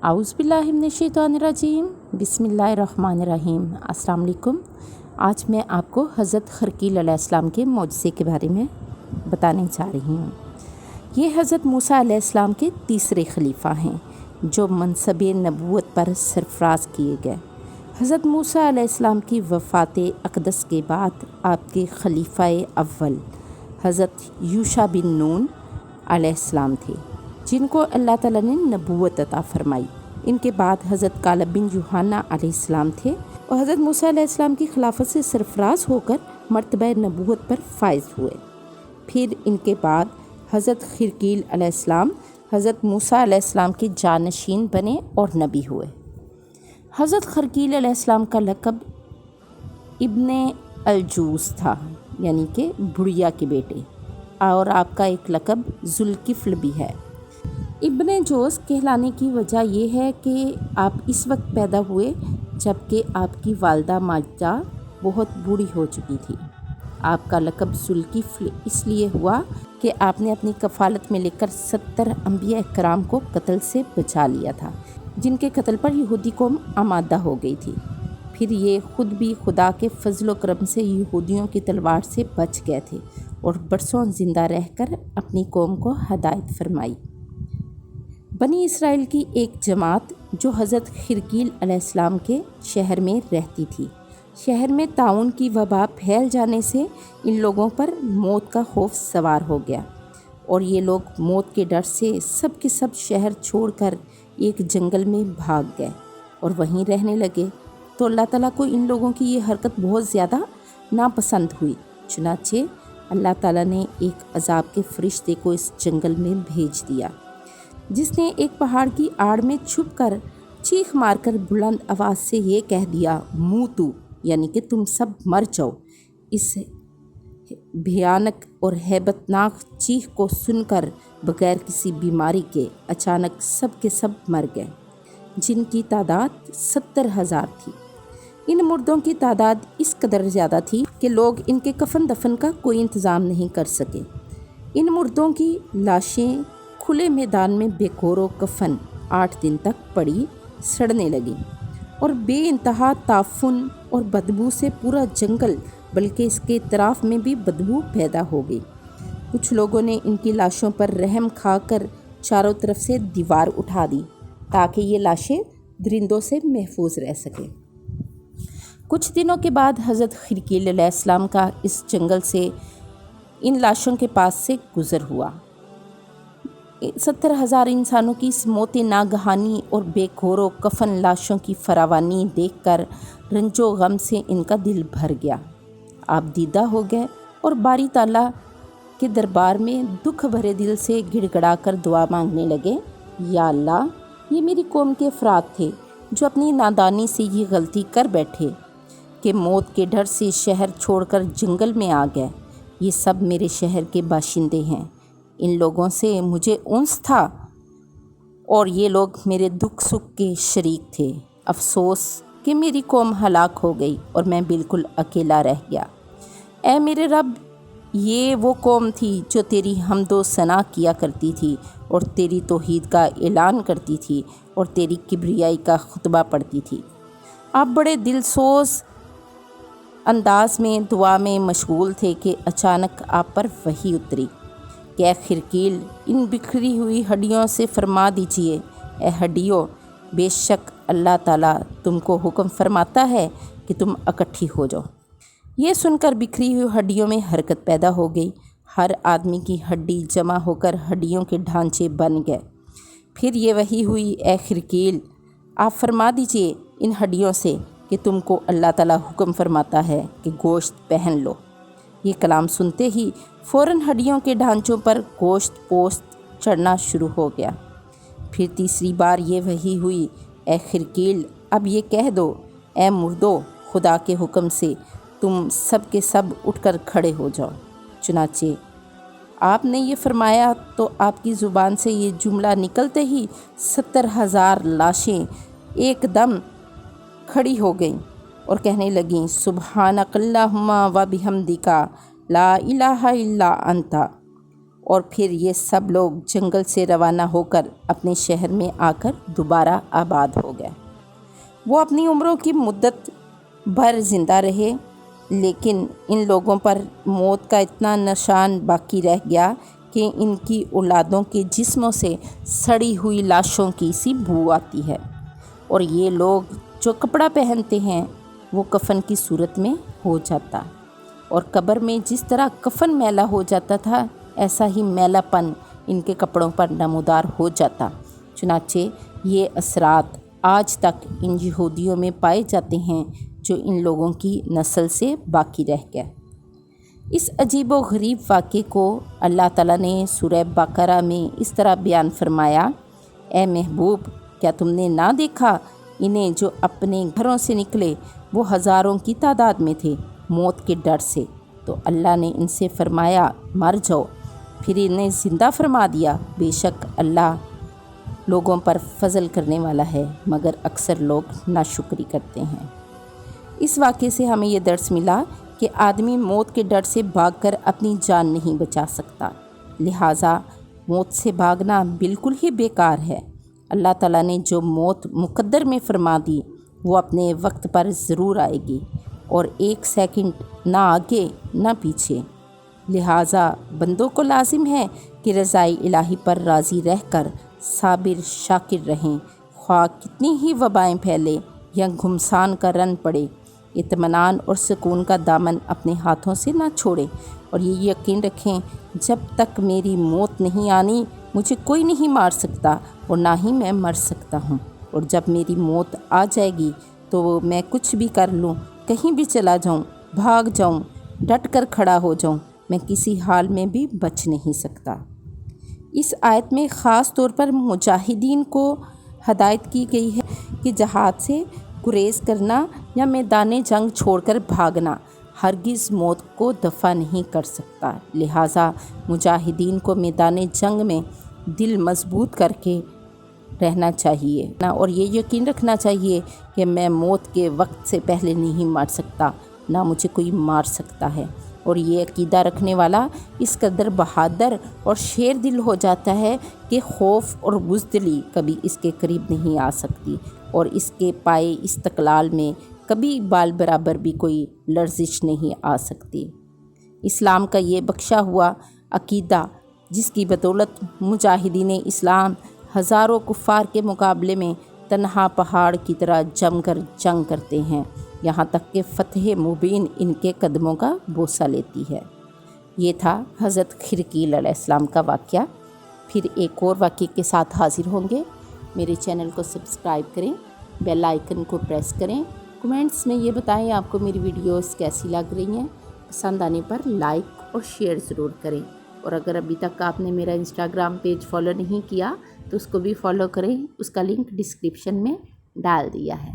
आउज़ुबिल्लाहिमिनश्शैतानिर्रजीम बिस्मिल्लाहिर्रहमानिर्रहीम। अस्सलाम वालेकुम। आज मैं आपको हज़रत खरकील अलैहिस्सलाम के मौजज़े के बारे में बताने जा रही हूँ। ये हज़रत मूसा अलैहिस्सलाम के तीसरे खलीफा हैं जो मनसब नबूवत पर सरफराज किए गए। हज़रत मूसा अलैहिस्सलाम की वफ़ात अक़दस के बाद आपके खलीफा अव्वल हज़रत यूशा बिन नून अलैहिस्सलाम थे, जिनको अल्लाह ताला ने नबूवत अता फरमाई। इनके बाद हज़रत कालब बिन यूहन्ना अलैहिस्सलाम थे और हज़रत मूसा अलैहिस्सलाम की खिलाफत से सरफराज होकर मर्तबा नबूवत पर फाइज हुए। फिर इनके बाद हज़रत खरकील अलैहिस्सलाम हज़रत मूसा अलैहिस्सलाम के जानशीन बने और नबी हुए। हज़रत खरकील अलैहिस्सलाम का लक़ब इब्ने अलजूस था, यानी कि बुढ़िया के बेटे, और आपका एक लक़ब जुल्किफ्ल भी है। इब्ने जोस कहलाने की वजह यह है कि आप इस वक्त पैदा हुए जबकि आपकी वालदा माजदा बहुत बूढ़ी हो चुकी थी। आपका लक़ब जुल्किफ्ल इसलिए हुआ कि आपने अपनी कफ़ालत में लेकर 70 अंबिया कराम को कत्ल से बचा लिया था, जिनके कत्ल पर यहूदी कौम आमादा हो गई थी। फिर ये ख़ुद भी खुदा के फजल करम से यहूदियों की तलवार से बच गए थे और बरसों ज़िंदा रहकर अपनी कौम को हदायत फरमाई। बनी इसराइल की एक जमात जो हज़रत खरकील अलैहिस्सलाम के शहर में रहती थी, शहर में ताउन की वबा फैल जाने से इन लोगों पर मौत का खौफ सवार हो गया और ये लोग मौत के डर से सब के सब शहर छोड़कर एक जंगल में भाग गए और वहीं रहने लगे। तो अल्लाह ताला को इन लोगों की ये हरकत बहुत ज़्यादा नापसंद हुई। चुनाचे अल्लाह ताला ने एक अजाब के फरिश्ते को इस जंगल में भेज दिया, जिसने एक पहाड़ की आड़ में छुपकर चीख मारकर बुलंद आवाज़ से ये कह दिया, मूतू, यानी कि तुम सब मर जाओ। इस भयानक और हैबतनाक चीख को सुनकर बगैर किसी बीमारी के अचानक सब के सब मर गए, जिनकी तादाद 70,000 थी। इन मुर्दों की तादाद इस कदर ज़्यादा थी कि लोग इनके कफन दफन का कोई इंतज़ाम नहीं कर सके। इन मुर्दों की लाशें खुले मैदान में बेकोरो कफन 8 दिन तक पड़ी सड़ने लगी और बेइंतहा ताफुन और बदबू से पूरा जंगल बल्कि इसके इतराफ़ में भी बदबू पैदा हो गई। कुछ लोगों ने इनकी लाशों पर रहम खाकर चारों तरफ से दीवार उठा दी ताकि ये लाशें दरिंदों से महफूज रह सकें। कुछ दिनों के बाद हज़रत खरकील अलैहिस्सलाम का इस जंगल से इन लाशों के पास से गुज़र हुआ। 70,000 इंसानों की इस मौत नागहानी और बेखौरो कफन लाशों की फरावानी देखकर रंजो गम से इनका दिल भर गया। आप दीदा हो गए और बारी ताला के दरबार में दुख भरे दिल से गिड़गड़ाकर दुआ मांगने लगे, या अल्लाह, ये मेरी कौम के अफराद थे जो अपनी नादानी से ये गलती कर बैठे कि मौत के डर से शहर छोड़कर जंगल में आ गए। ये सब मेरे शहर के बाशिंदे हैं। इन लोगों से मुझे उन्स था और ये लोग मेरे दुख सुख के शरीक थे। अफसोस कि मेरी कौम हलाक हो गई और मैं बिल्कुल अकेला रह गया। ऐ मेरे रब, ये वो कौम थी जो तेरी हम्दो सना किया करती थी और तेरी तौहीद का ऐलान करती थी और तेरी किबरियाई का खुतबा पढ़ती थी। आप बड़े दिलसोज अंदाज में दुआ में मशगूल थे कि अचानक आप पर वही उतरी कि ऐ खरकील, इन बिखरी हुई हड्डियों से फरमा दीजिए, ऐ हड्डियों, बेशक अल्लाह ताला तुमको हुक्म फरमाता है कि तुम इकट्ठी हो जाओ। ये सुनकर बिखरी हुई हड्डियों में हरकत पैदा हो गई। हर आदमी की हड्डी जमा होकर हड्डियों के ढांचे बन गए। फिर ये वही हुई, ऐ खरकील, आप फरमा दीजिए इन हड्डियों से कि तुमको अल्लाह ताला हुक्म फरमाता है कि गोश्त पहन लो। ये कलाम सुनते ही फ़ौरन हड्डियों के ढांचों पर गोश्त पोस्त चढ़ना शुरू हो गया। फिर तीसरी बार ये वही हुई, ऐ खरकील, अब ये कह दो, ऐ मुर्दो, खुदा के हुक्म से तुम सब के सब उठकर खड़े हो जाओ। चुनाचे आपने ये फरमाया तो आपकी ज़ुबान से ये जुमला निकलते ही 70,000 लाशें एकदम खड़ी हो गईं और कहने लगीं, सुब्हानकल्लाहुम्मा व बिहम्दिका ला इलाहा इल्ला अंता। और फिर ये सब लोग जंगल से रवाना होकर अपने शहर में आकर दोबारा आबाद हो गए। वो अपनी उम्रों की मुद्दत भर जिंदा रहे, लेकिन इन लोगों पर मौत का इतना निशान बाकी रह गया कि इनकी औलादों के जिस्मों से सड़ी हुई लाशों की सी बू आती है। और ये लोग जो कपड़ा पहनते हैं वो कफन की सूरत में हो जाता, और कब्र में जिस तरह कफन मैला हो जाता था, ऐसा ही मैलापन इनके कपड़ों पर नमूदार हो जाता। चुनाचे ये असरात आज तक इन यहूदियों में पाए जाते हैं जो इन लोगों की नस्ल से बाकी रह गया। इस अजीब व गरीब वाक़े को अल्लाह ताला ने सूरह बकरा में इस तरह बयान फरमाया, ए महबूब, क्या तुमने ना देखा इन्हें जो अपने घरों से निकले वो हज़ारों की तादाद में थे मौत के डर से, तो अल्लाह ने इनसे फरमाया मर जाओ, फिर इन्हें ज़िंदा फरमा दिया। बेशक अल्लाह लोगों पर फजल करने वाला है, मगर अक्सर लोग नाशुक्री करते हैं। इस वाक़े से हमें ये दर्स मिला कि आदमी मौत के डर से भागकर अपनी जान नहीं बचा सकता, लिहाजा मौत से भागना बिल्कुल ही बेकार है। अल्लाह ताला ने जो मौत मुकद्दर में फरमा दी वो अपने वक्त पर ज़रूर आएगी, और एक सेकंड ना आगे ना पीछे। लिहाजा बंदों को लाजिम है कि रज़ाई इलाही पर राज़ी रहकर साबिर शाकिर रहें, ख्वाह कितनी ही वबाएं फैले या घुमसान का रन पड़े। इत्मीनान और सुकून का दामन अपने हाथों से ना छोड़ें, और ये यकीन रखें जब तक मेरी मौत नहीं आनी मुझे कोई नहीं मार सकता और ना ही मैं मर सकता हूँ। और जब मेरी मौत आ जाएगी तो मैं कुछ भी कर लूँ, कहीं भी चला जाऊँ, भाग जाऊँ, डट कर खड़ा हो जाऊँ, मैं किसी हाल में भी बच नहीं सकता। इस आयत में ख़ास तौर पर मुजाहिदीन को हदायत की गई है कि जहाद से गुरेज करना या मैदान जंग छोड़कर भागना हरगिज़ मौत को दफ़ा नहीं कर सकता। लिहाजा मुजाहिदीन को मैदान जंग में दिल मजबूत करके रहना चाहिए ना, और ये यकीन रखना चाहिए कि मैं मौत के वक्त से पहले नहीं मर सकता, ना मुझे कोई मार सकता है। और ये अकीदा रखने वाला इस कदर बहादुर और शेर दिल हो जाता है कि खौफ और बुज़दिली कभी इसके करीब नहीं आ सकती, और इसके पाए इस्तक़लाल में कभी बाल बराबर भी कोई लर्जिश नहीं आ सकती। इस्लाम का ये बख्शा हुआ अकीदा, जिसकी बदौलत मुजाहिदीन इस्लाम हज़ारों कुफ़ार के मुकाबले में तन्हा पहाड़ की तरह जमकर जंग करते हैं, यहाँ तक कि फ़तह मुबीन इनके कदमों का बोसा लेती है। ये था हज़रत खिरकील अलैहिस्सलाम का वाक़या। फिर एक और वाक़े के साथ हाज़िर होंगे। मेरे चैनल को सब्सक्राइब करें, बेल आइकन को प्रेस करें, कमेंट्स में ये बताएं आपको मेरी वीडियोस कैसी लग रही हैं। पसंद आने पर लाइक और शेयर ज़रूर करें, और अगर अभी तक आपने मेरा इंस्टाग्राम पेज फॉलो नहीं किया तो उसको भी फॉलो करें, उसका लिंक डिस्क्रिप्शन में डाल दिया है।